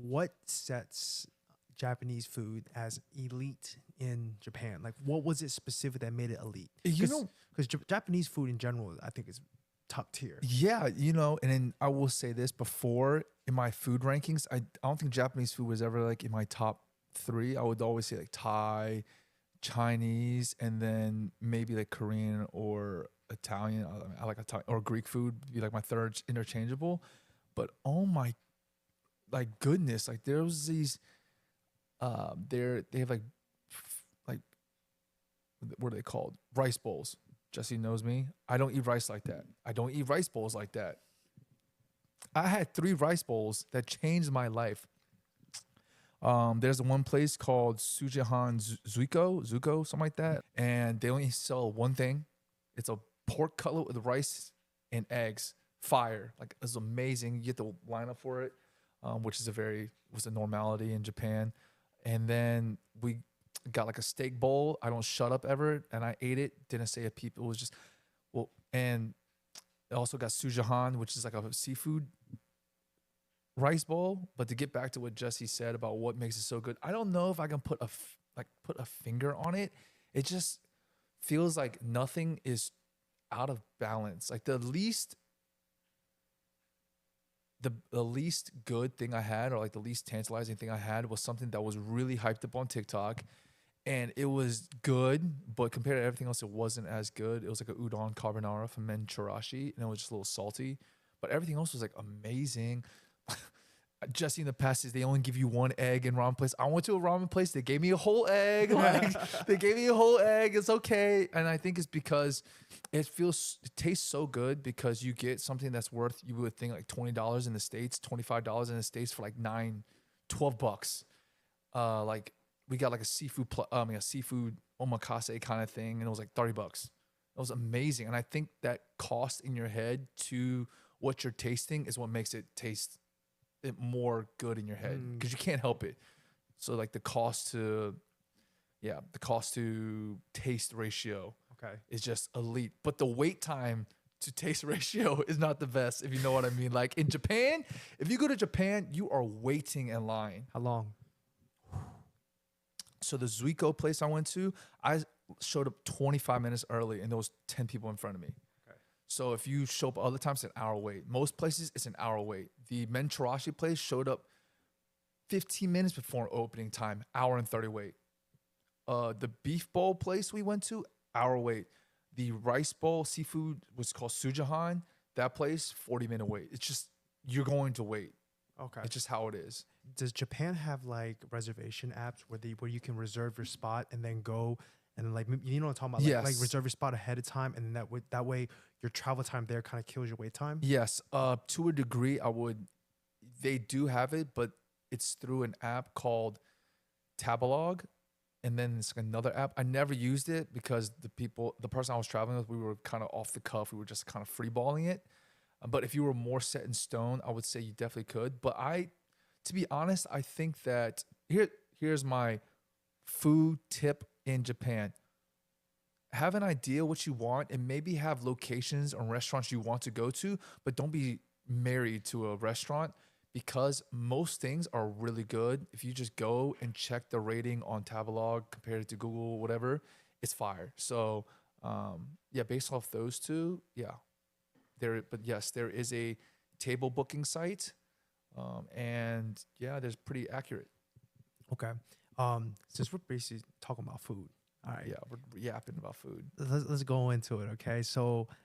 what sets Japanese food as elite in Japan? Like, what was it specific that made it elite? Because Japanese food in general, I think is top tier. Yeah, and then I will say this before in my food rankings, I don't think Japanese food was ever like in my top 3. I would always say like Thai, Chinese, and then maybe like Korean or Italian. I like Italian or Greek food be like my third interchangeable. But oh my, like goodness, like there was these, they have like what are they called? Rice bowls. Jesse knows me. I don't eat rice like that. I don't eat rice bowls like that. I had 3 rice bowls that changed my life. There's one place called Sujihan Zuko, something like that. And they only sell one thing. It's a pork cutlet with rice and eggs. Fire. Like, it's amazing. You get to line up for it, which is was a normality in Japan. And then we got like a steak bowl. I don't shut up ever. And I ate it. Didn't say a peep. It was just, and it also got sujahan, which is like a seafood rice bowl. But to get back to what Jesse said about what makes it so good, I don't know if I can put a finger on it. It just feels like nothing is out of balance. Like the least good thing I had, or like the least tantalizing thing I had, was something that was really hyped up on TikTok. And it was good, but compared to everything else, it wasn't as good. It was like a udon carbonara from Menchirashi, and it was just a little salty. But everything else was like amazing. Jesse in the past is they only give you 1 egg in ramen place. I went to a ramen place, they gave me a whole egg. They gave me a whole egg. It's okay. And I think it's because it tastes so good, because you get something that's worth, you would think like $20 in the States, $25 in the States for like $12. Like we got like a seafood omakase kind of thing, and it was like $30. It was amazing. And I think that cost in your head to what you're tasting is what makes it taste more good in your head, because you can't help it. So like the cost to taste ratio is just elite. But the wait time to taste ratio is not the best, if you know what I mean. Like in Japan, if you go to Japan, you are waiting in line. How long? So the Zuiko place I went to, I showed up 25 minutes early, and there was 10 people in front of me. Okay. So if you show up other times, it's an hour wait. Most places, it's an hour wait. The Menchirashi place showed up 15 minutes before opening time, hour and 30 wait. The beef bowl place we went to, hour wait. The rice bowl seafood was called Sujahan. That place, 40-minute wait. It's just, you're going to wait. Okay. It's just how it is. Does Japan have like reservation apps where you can reserve your spot and then go and like, you know what I'm talking about? Like, Yes. like reserve your spot ahead of time, and then that way your travel time there kind of kills your wait time? Yes. To a degree, they do have it, but it's through an app called Tabalog. And then it's another app. I never used it because the person I was traveling with, we were kind of off the cuff. We were just kind of freeballing it. But if you were more set in stone, I would say you definitely could. But to be honest, I think that here's my food tip in Japan. Have an idea what you want, and maybe have locations or restaurants you want to go to, but don't be married to a restaurant, because most things are really good. If you just go and check the rating on Tabalog, compare it to Google, whatever, it's fire. So based off those two, but yes, there is a table booking site, and there's pretty accurate. Okay. Since we're basically talking about food, all right. Yeah, we're yapping about food. Let's go into it. Okay. So